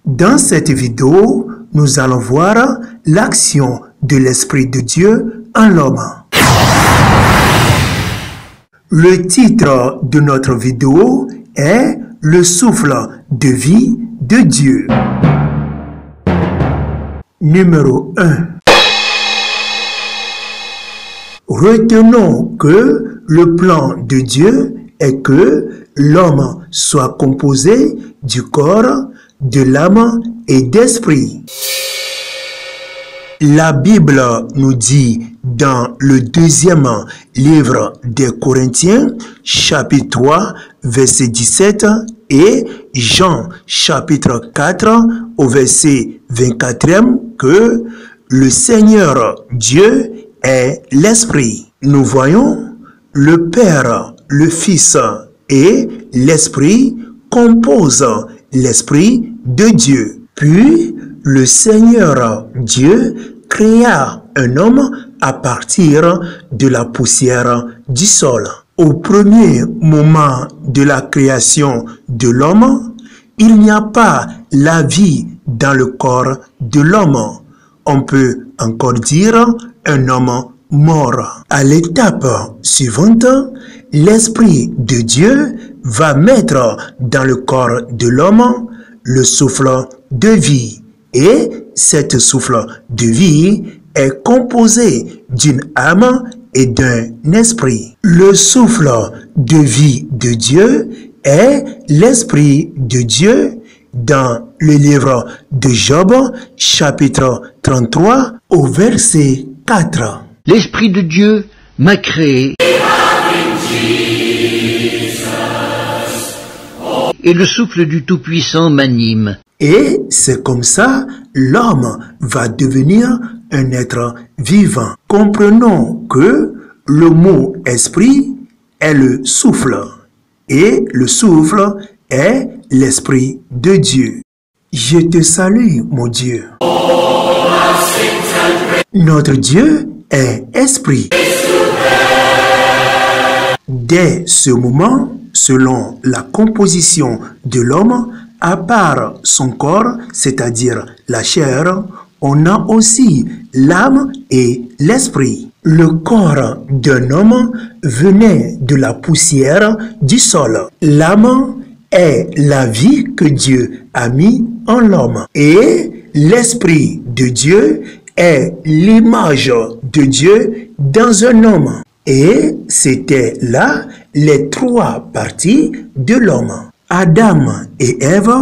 Dans cette vidéo, nous allons voir l'action de l'Esprit de Dieu en l'homme. Le titre de notre vidéo est « Le souffle de vie de Dieu ». Numéro 1. Retenons que le plan de Dieu est que l'homme soit composé du corps, de l'âme et d'esprit. La Bible nous dit dans le deuxième livre des Corinthiens, chapitre 3, verset 17, et Jean, chapitre 4, au verset 24, que le Seigneur Dieu est l'Esprit. Nous voyons le Père, le Fils et l'Esprit composent l'Esprit de Dieu. Puis, le Seigneur Dieu créa un homme à partir de la poussière du sol. Au premier moment de la création de l'homme, il n'y a pas la vie dans le corps de l'homme. On peut encore dire un homme mort. À l'étape suivante, l'Esprit de Dieu va mettre dans le corps de l'homme le souffle de vie. Et cet souffle de vie est composé d'une âme et d'un esprit. Le souffle de vie de Dieu est l'Esprit de Dieu dans le livre de Job, chapitre 33, au verset 4. L'Esprit de Dieu m'a créé et le souffle du Tout-Puissant m'anime. Et c'est comme ça, l'homme va devenir un être vivant. Comprenons que le mot esprit est le souffle et le souffle est l'Esprit de Dieu. Je te salue, mon Dieu. Notre Dieu est esprit. Dès ce moment, selon la composition de l'homme, à part son corps, c'est-à-dire la chair, on a aussi l'âme et l'esprit. Le corps d'un homme venait de la poussière du sol. L'âme est la vie que Dieu a mis en l'homme. Et l'Esprit de Dieu est l'image de Dieu dans un homme. Et c'était là les trois parties de l'homme. Adam et Ève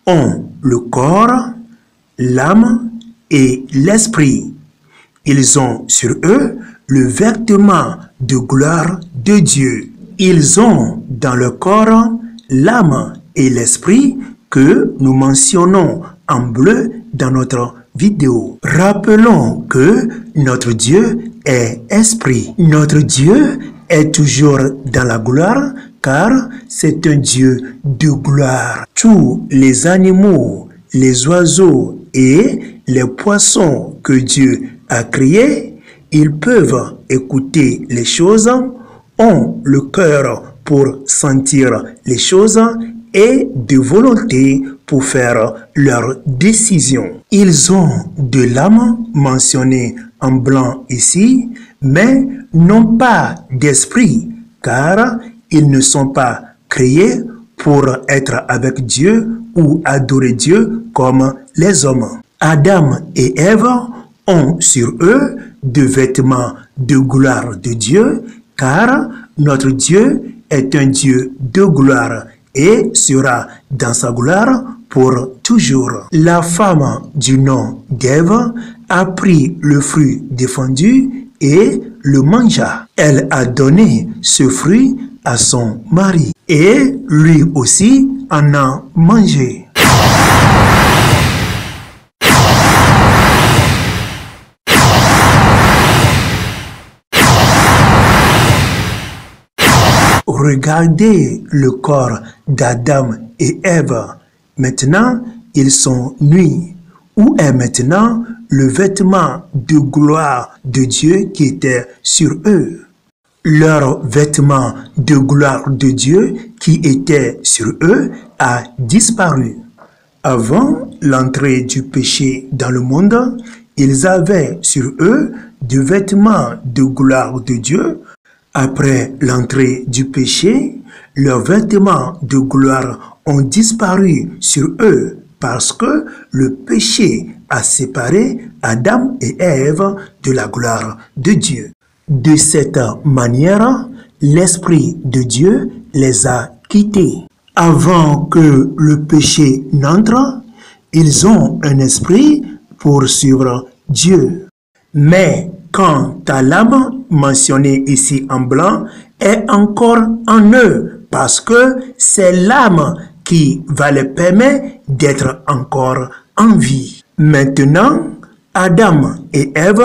ont le corps, l'âme et l'esprit. Ils ont sur eux le vêtement de gloire de Dieu. Ils ont dans le corps l'âme et l'esprit que nous mentionnons en bleu dans notre vidéo. Rappelons que notre Dieu est esprit. Notre Dieu est toujours dans la gloire car c'est un Dieu de gloire. Tous les animaux, les oiseaux et les poissons que Dieu a créés, ils peuvent écouter les choses, ont le cœur pour sentir les choses et de volonté pour faire leurs décisions. Ils ont de l'âme mentionnée en blanc ici, mais n'ont pas d'esprit, car ils ne sont pas créés pour être avec Dieu ou adorer Dieu comme les hommes. Adam et Ève ont sur eux des vêtements de gloire de Dieu, car notre Dieu est un Dieu de gloire et sera dans sa gloire pour toujours. La femme du nom d'Ève a pris le fruit défendu et le mangea. Elle a donné ce fruit à son mari et lui aussi en a mangé. Regardez le corps d'Adam et Ève. Maintenant, ils sont nus. Où est maintenant le vêtement de gloire de Dieu qui était sur eux? Leur vêtement de gloire de Dieu qui était sur eux a disparu. Avant l'entrée du péché dans le monde, ils avaient sur eux des vêtements de gloire de Dieu. Après l'entrée du péché, leurs vêtements de gloire ont disparu sur eux parce que le péché a séparé Adam et Ève de la gloire de Dieu. De cette manière, l'Esprit de Dieu les a quittés. Avant que le péché n'entre, ils ont un esprit pour suivre Dieu. Mais quant à l'âme mentionnée ici en blanc est encore en eux parce que c'est l'âme qui va les permettre d'être encore en vie. Maintenant, Adam et Ève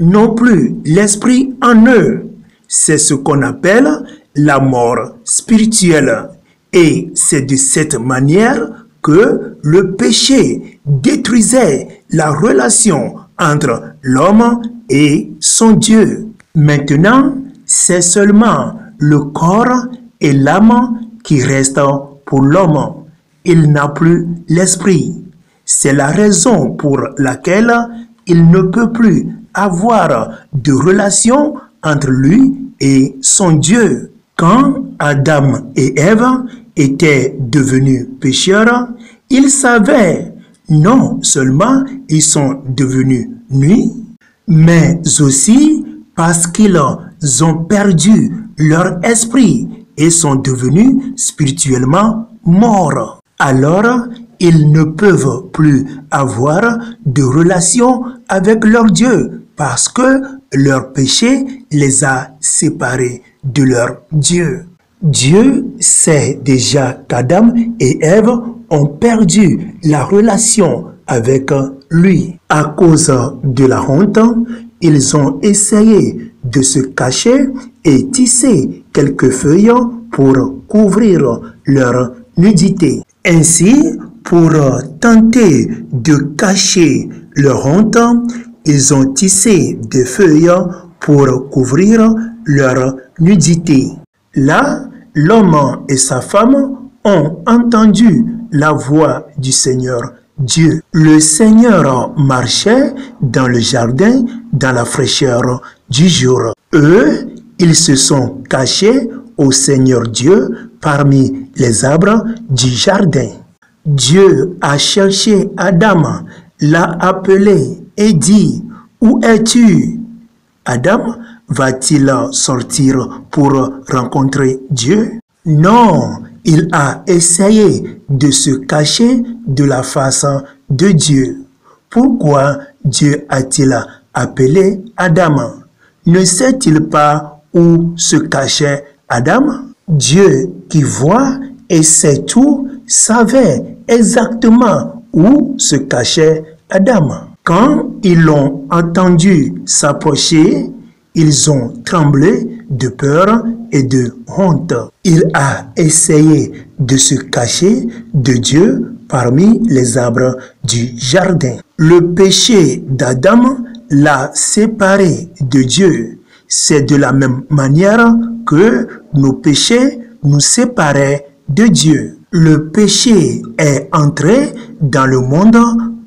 n'ont plus l'esprit en eux. C'est ce qu'on appelle la mort spirituelle. Et c'est de cette manière que le péché détruisait la relation entre l'homme et son Dieu. Maintenant, c'est seulement le corps et l'âme qui restent pour l'homme. Il n'a plus l'esprit. C'est la raison pour laquelle il ne peut plus avoir de relation entre lui et son Dieu. Quand Adam et Ève étaient devenus pécheurs, ils savaient non seulement ils sont devenus nus, mais aussi parce qu'ils ont perdu leur esprit et sont devenus spirituellement morts. Alors, ils ne peuvent plus avoir de relation avec leur Dieu parce que leur péché les a séparés de leur Dieu. Dieu sait déjà qu'Adam et Ève ont perdu la relation avec lui. À cause de la honte, ils ont essayé de se cacher et tisser quelques feuilles pour couvrir leur nudité. Ainsi, pour tenter de cacher leur honte, ils ont tissé des feuilles pour couvrir leur nudité. Là, l'homme et sa femme ont entendu la voix du Seigneur Dieu. Le Seigneur marchait dans le jardin dans la fraîcheur du jour. Eux, ils se sont cachés au Seigneur Dieu parmi les arbres du jardin. Dieu a cherché Adam, l'a appelé et dit, « Où es-tu » Adam va-t-il sortir pour rencontrer Dieu? Non, il a essayé de se cacher de la face de Dieu. Pourquoi Dieu a-t-il appelé Adam? Ne sait-il pas où se cachait Adam? Dieu qui voit et sait tout savait exactement où se cachait Adam. Quand ils l'ont entendu s'approcher, ils ont tremblé de peur et de honte. Il a essayé de se cacher de Dieu parmi les arbres du jardin. Le péché d'Adam l'a séparé de Dieu. C'est de la même manière que nos péchés nous séparaient de Dieu. Le péché est entré dans le monde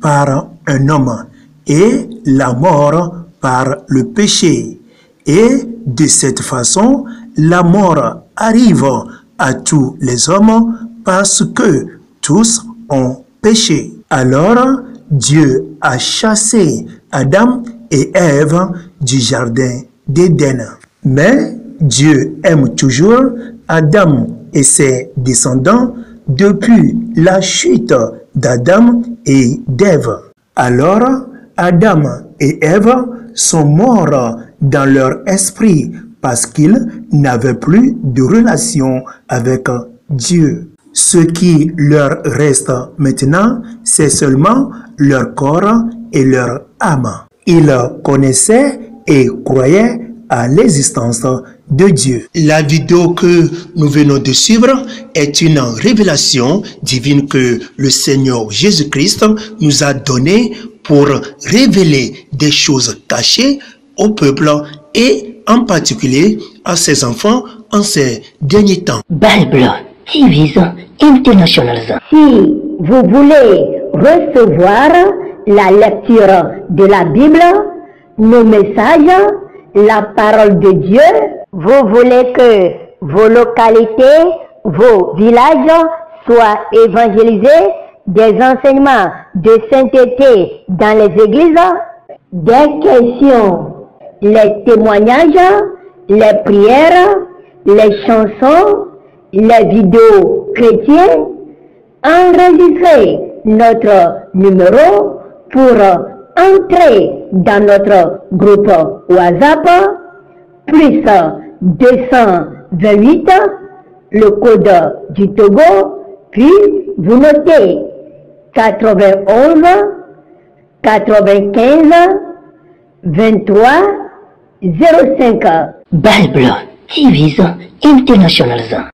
par un homme et la mort par le péché. Et de cette façon, la mort arrive à tous les hommes parce que tous ont péché. Alors, Dieu a chassé Adam et Ève du jardin d'Éden. Mais Dieu aime toujours Adam et ses descendants depuis la chute d'Adam et d'Ève. Alors, Adam et Ève sont morts dans leur esprit parce qu'ils n'avaient plus de relation avec Dieu. Ce qui leur reste maintenant, c'est seulement leur corps et leur âme. Ils connaissaient et croyaient à l'existence de Dieu. La vidéo que nous venons de suivre est une révélation divine que le Seigneur Jésus-Christ nous a donnée pour révéler des choses cachées au peuple et en particulier à ses enfants en ces derniers temps. Bible TV International. Si vous voulez recevoir la lecture de la Bible, nos messages, la parole de Dieu. Vous voulez que vos localités, vos villages soient évangélisés, des enseignements de sainteté dans les églises, des questions, les témoignages, les prières, les chansons, les vidéos chrétiennes. Enregistrez notre numéro pour entrer dans notre groupe WhatsApp, plus 228, le code du Togo, puis vous notez 91 95 23 05. Bible TV International.